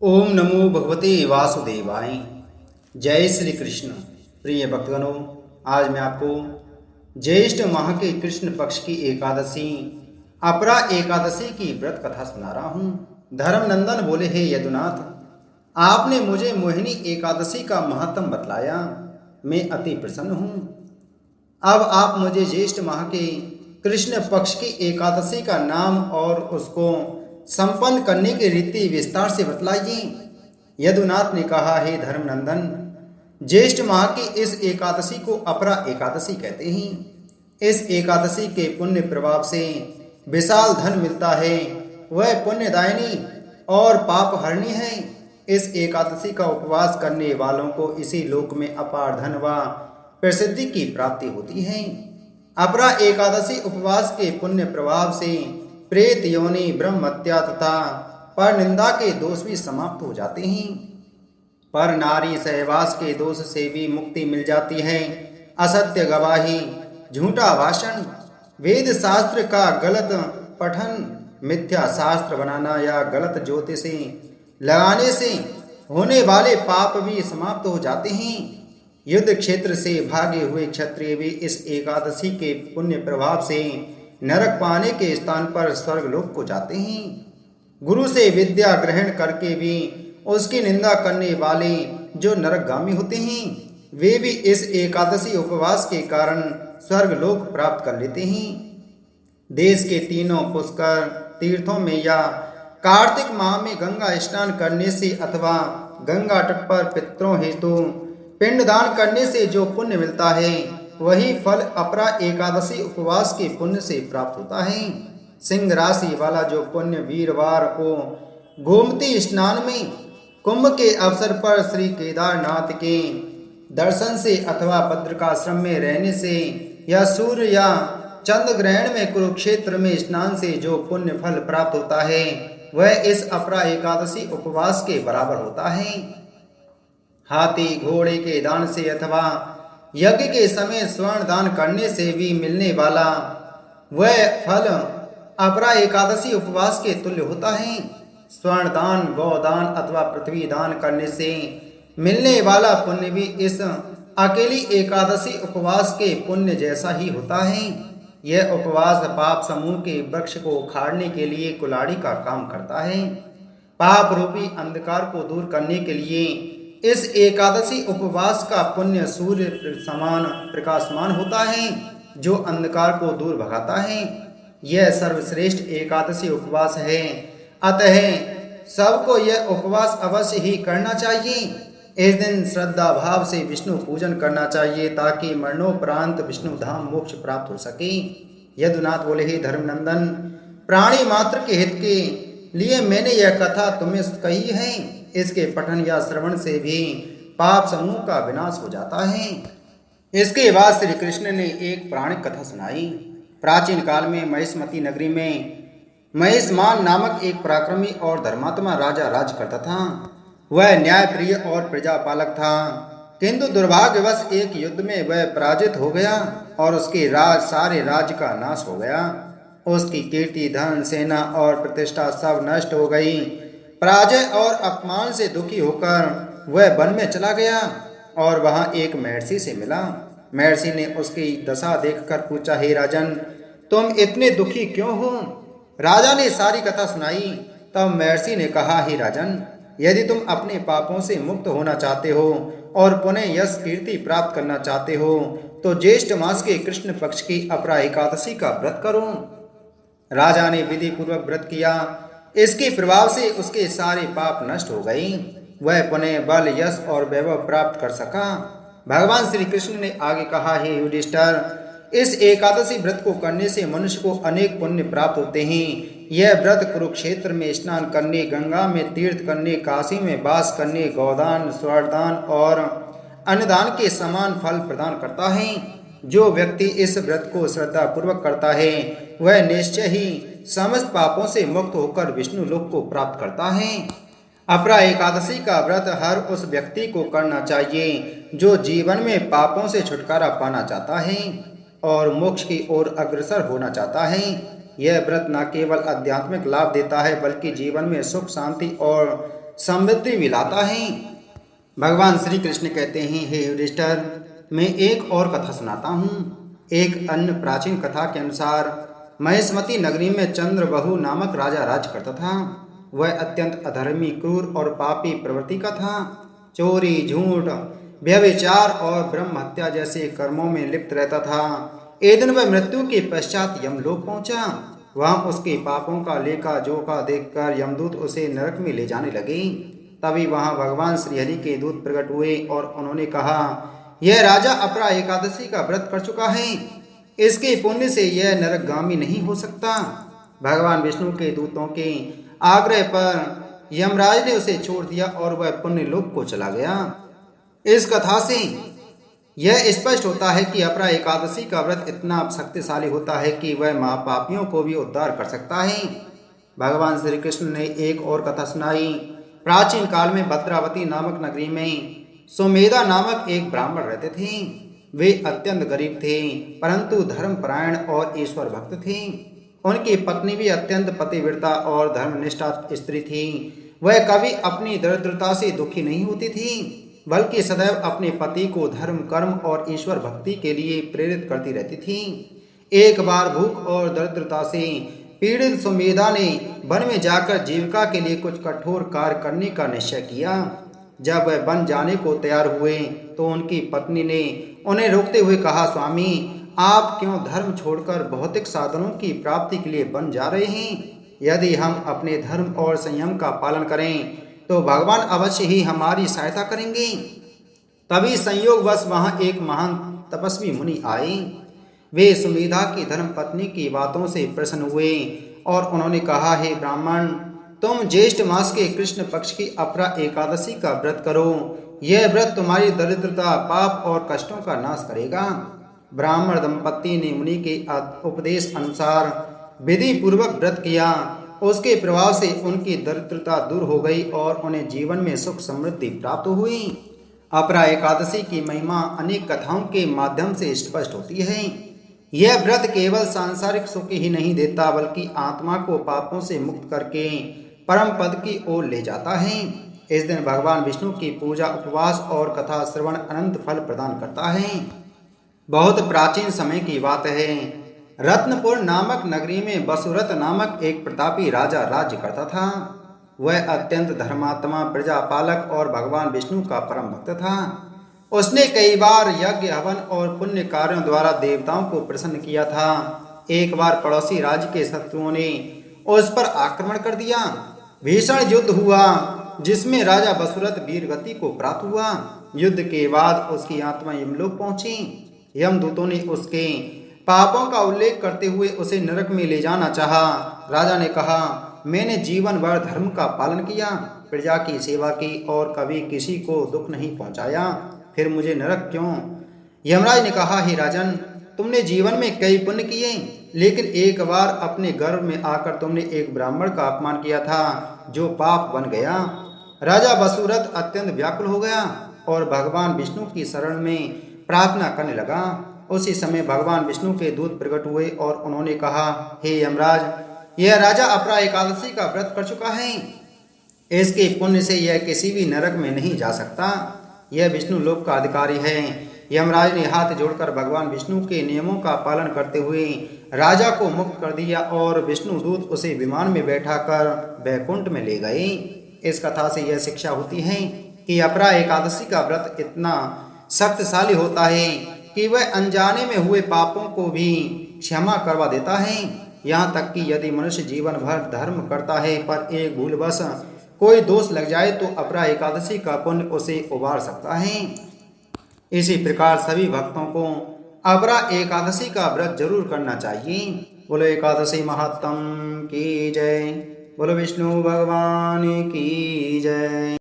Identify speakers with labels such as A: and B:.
A: ओम नमो भगवते वासुदेवाय। जय श्री कृष्ण। प्रिय भक्तगणों, आज मैं आपको ज्येष्ठ माह के कृष्ण पक्ष की एकादशी अपरा एकादशी की व्रत कथा सुना रहा हूँ। धर्मनंदन बोले, हे यदुनाथ, आपने मुझे मोहिनी एकादशी का महत्व बतलाया, मैं अति प्रसन्न हूँ। अब आप मुझे ज्येष्ठ माह के कृष्ण पक्ष की एकादशी का नाम और उसको संपन्न करने की रीति विस्तार से बतलाइए। यदुनाथ ने कहा, हे धर्मनंदन, ज्येष्ठ माह की इस एकादशी को अपरा एकादशी कहते हैं। इस एकादशी के पुण्य प्रभाव से विशाल धन मिलता है। वह पुण्यदायिनी और पाप हरणी है। इस एकादशी का उपवास करने वालों को इसी लोक में अपार धन व प्रसिद्धि की प्राप्ति होती है। अपरा एकादशी उपवास के पुण्य प्रभाव से प्रेत योनि, ब्रह्म हत्या तथा पर निंदा के दोष भी समाप्त हो जाते हैं। पर नारी सहवास के दोष से भी मुक्ति मिल जाती है। असत्य गवाही, झूठा भाषण, वेद शास्त्र का गलत पठन, मिथ्या शास्त्र बनाना या गलत ज्योतिषी लगाने से होने वाले पाप भी समाप्त हो जाते हैं। युद्ध क्षेत्र से भागे हुए क्षत्रिय भी इस एकादशी के पुण्य प्रभाव से नरक पाने के स्थान पर स्वर्गलोक को जाते हैं। गुरु से विद्या ग्रहण करके भी उसकी निंदा करने वाले जो नरकगामी होते हैं, वे भी इस एकादशी उपवास के कारण स्वर्गलोक प्राप्त कर लेते हैं। देश के तीनों पुष्कर तीर्थों में या कार्तिक माह में गंगा स्नान करने से अथवा गंगा तट पर पितरों हेतु पिंडदान करने से जो पुण्य मिलता है, वही फल अपरा एकादशी उपवास के पुण्य से प्राप्त होता है। सिंह राशि वाला जो पुण्य वीरवार को गोमती स्नान में कुंभ के अवसर पर श्री केदारनाथ के दर्शन से अथवा बद्रिकाश्रम में रहने से या सूर्य या चंद्र ग्रहण में कुरुक्षेत्र में स्नान से जो पुण्य फल प्राप्त होता है, वह इस अपरा एकादशी उपवास के बराबर होता है। हाथी घोड़े के दान से अथवा यज्ञ के समय स्वर्ण दान करने से भी मिलने वाला वह फल अपरा एकादशी उपवास के तुल्य होता है। स्वर्ण दान, गौदान अथवा पृथ्वी दान करने से मिलने वाला पुण्य भी इस अकेली एकादशी उपवास के पुण्य जैसा ही होता है। यह उपवास पाप समूह के वृक्ष को उखाड़ने के लिए कुल्हाड़ी का काम करता है। पाप रूपी अंधकार को दूर करने के लिए इस एकादशी उपवास का पुण्य सूर्य समान प्रकाशमान होता है, जो अंधकार को दूर भगाता है। यह सर्वश्रेष्ठ एकादशी उपवास है। अतः सबको यह उपवास अवश्य ही करना चाहिए। इस दिन श्रद्धा भाव से विष्णु पूजन करना चाहिए, ताकि मरणोपरांत विष्णु धाम मोक्ष प्राप्त हो सके। यदुनाथ बोले, हे धर्मनंदन, प्राणी मात्र के हित के लिए मैंने यह कथा तुम्हें कही है। इसके पठन या श्रवण से भी पाप समूह का विनाश हो जाता है। इसके बाद श्री कृष्ण ने एक पौराणिक कथा सुनाई। प्राचीन काल में महिष्मती नगरी में महिष्मान नामक एक पराक्रमी और धर्मात्मा राजा राज करता था। वह न्यायप्रिय और प्रजापालक था, किंतु दुर्भाग्यवश एक युद्ध में वह पराजित हो गया और उसके सारे राज्य का नाश हो गया। उसकी कीर्ति, धन, सेना और प्रतिष्ठा सब नष्ट हो गई। पराजय और अपमान से दुखी होकर वह वन में चला गया और वहां एक महर्षि से मिला। महर्षि ने उसकी दशा देखकर पूछा, हे राजन, तुम इतने दुखी क्यों हो? राजा ने सारी कथा सुनाई। तब महर्षि ने कहा, हे राजन, यदि तुम अपने पापों से मुक्त होना चाहते हो और पुनः यश कीर्ति प्राप्त करना चाहते हो, तो ज्येष्ठ मास के कृष्ण पक्ष की अपरा एकादशी का व्रत करो। राजा ने विधि पूर्वक व्रत किया। इसके प्रभाव से उसके सारे पाप नष्ट हो गए। वह पुनः बल, यश और वैभव प्राप्त कर सका। भगवान श्री कृष्ण ने आगे कहा, हे युधिष्ठिर, इस एकादशी व्रत को करने से मनुष्य को अनेक पुण्य प्राप्त होते हैं। यह व्रत कुरुक्षेत्र में स्नान करने, गंगा में तीर्थ करने, काशी में वास करने, गौदान, स्वर्णदान और अन्नदान के समान फल प्रदान करता है। जो व्यक्ति इस व्रत को श्रद्धा पूर्वक करता है, वह निश्चय ही समस्त पापों से मुक्त होकर विष्णु लोक को प्राप्त करता है। अपरा एकादशी का व्रत हर उस व्यक्ति को करना चाहिए जो जीवन में पापों से छुटकारा पाना चाहता है और मोक्ष की ओर अग्रसर होना चाहता है। यह व्रत न केवल आध्यात्मिक लाभ देता है, बल्कि जीवन में सुख, शांति और समृद्धि भी लाता है। भगवान श्री कृष्ण कहते हैं, हे युधिष्ठिर, मैं एक और कथा सुनाता हूँ। एक अन्य प्राचीन कथा के अनुसार महेशमती नगरी में चंद्रबहु नामक राजा राज करता था। वह अत्यंत अधर्मी, क्रूर और पापी प्रवृत्ति का था। चोरी, झूठ, व्यभिचार और ब्रह्म हत्या जैसे कर्मों में लिप्त रहता था। एक दिन वह मृत्यु के पश्चात यमलोक पहुंचा। वहां उसके पापों का लेखा जोखा देखकर यमदूत उसे नरक में ले जाने लगे। तभी वहां भगवान श्रीहरि के दूत प्रकट हुए और उन्होंने कहा, यह राजा अपरा एकादशी का व्रत कर चुका है, इसके पुण्य से यह नरकगामी नहीं हो सकता। भगवान विष्णु के दूतों के आग्रह पर यमराज ने उसे छोड़ दिया और वह पुण्य लोक को चला गया। इस कथा से यह स्पष्ट होता है कि अपरा एकादशी का व्रत इतना शक्तिशाली होता है कि वह महापापियों को भी उद्धार कर सकता है। भगवान श्री कृष्ण ने एक और कथा सुनाई। प्राचीन काल में भद्रावती नामक नगरी में सुमेधा नामक एक ब्राह्मण रहते थे। वे अत्यंत गरीब थे, परंतु धर्मपरायण और ईश्वर भक्त थे। उनकी पत्नी भी अत्यंत पतिव्रता और धर्मनिष्ठा स्त्री थी। वह कभी अपनी दरिद्रता से दुखी नहीं होती थी, बल्कि सदैव अपने पति को धर्म, कर्म और ईश्वर भक्ति के लिए प्रेरित करती रहती थी। एक बार भूख और दरिद्रता से पीड़ित सुमेधा ने वन में जाकर जीविका के लिए कुछ कठोर कार्य करने का निश्चय किया। जब वह वन जाने को तैयार हुए तो उनकी पत्नी ने उन्हें रोकते हुए कहा, स्वामी, आप क्यों धर्म छोड़कर भौतिक साधनों की प्राप्ति के लिए वन जा रहे हैं? यदि हम अपने धर्म और संयम का पालन करें तो भगवान अवश्य ही हमारी सहायता करेंगे। तभी संयोगवश वहां एक महान तपस्वी मुनि आए। वे सुमेधा की धर्म पत्नी की बातों से प्रसन्न हुए और उन्होंने कहा, हे ब्राह्मण, तुम ज्येष्ठ मास के कृष्ण पक्ष की अपरा एकादशी का व्रत करो। यह व्रत तुम्हारी दरिद्रता, पाप और कष्टों का नाश करेगा। ब्राह्मण दंपत्ति ने मुनि के उपदेश अनुसार विधि पूर्वक व्रत किया। उसके प्रभाव से उनकी दरिद्रता दूर हो गई और उन्हें जीवन में सुख समृद्धि प्राप्त हुई। अपरा एकादशी की महिमा अनेक कथाओं के माध्यम से स्पष्ट होती है। यह व्रत केवल सांसारिक सुख ही नहीं देता, बल्कि आत्मा को पापों से मुक्त करके परम पद की ओर ले जाता है। इस दिन भगवान विष्णु की पूजा, उपवास और कथा श्रवण अनंत फल प्रदान करता है। बहुत प्राचीन समय की बात है। रत्नपुर नामक नगरी में वसुरथ नामक एक प्रतापी राजा राज्य करता था। वह अत्यंत धर्मात्मा, प्रजापालक और भगवान विष्णु का परम भक्त था। उसने कई बार यज्ञ, हवन और पुण्य कार्यों द्वारा देवताओं को प्रसन्न किया था। एक बार पड़ोसी राज्य के शत्रुओं ने उस पर आक्रमण कर दिया। भीषण युद्ध हुआ जिसमें राजा वसुरथ वीरगति को प्राप्त हुआ। युद्ध के बाद उसकी आत्मा यमलोक पहुंची। यमदूतों ने उसके पापों का उल्लेख करते हुए उसे नरक में ले जाना चाहा। राजा ने कहा, मैंने जीवन भर धर्म का पालन किया, प्रजा की सेवा की और कभी किसी को दुख नहीं पहुंचाया, फिर मुझे नरक क्यों? यमराज ने कहा, हे राजन, तुमने जीवन में कई पुण्य किए, लेकिन एक बार अपने गर्भ में आकर तुमने एक ब्राह्मण का अपमान किया था, जो पाप बन गया। राजा वसुरथ अत्यंत व्याकुल हो गया और भगवान विष्णु की शरण में प्रार्थना करने लगा। उसी समय भगवान विष्णु के दूत प्रकट हुए और उन्होंने कहा, हे यमराज, यह राजा अपरा एकादशी का व्रत कर चुका है। इसके पुण्य से यह किसी भी नरक में नहीं जा सकता। यह विष्णु लोक का अधिकारी है। यमराज ने हाथ जोड़कर भगवान विष्णु के नियमों का पालन करते हुए राजा को मुक्त कर दिया और विष्णु दूत उसे विमान में बैठाकर वैकुंठ में ले गए। इस कथा से यह शिक्षा होती है कि अपरा एकादशी का व्रत इतना शक्तिशाली होता है कि वह अनजाने में हुए पापों को भी क्षमा करवा देता है। यहाँ तक कि यदि मनुष्य जीवन भर धर्म करता है पर एक भूलवश कोई दोष लग जाए तो अपरा एकादशी का पुण्य उसे उबार सकता है। इसी प्रकार सभी भक्तों को अपरा एकादशी का व्रत जरूर करना चाहिए। बोलो एकादशी महात्म की जय। बोलो विष्णु भगवान की जय।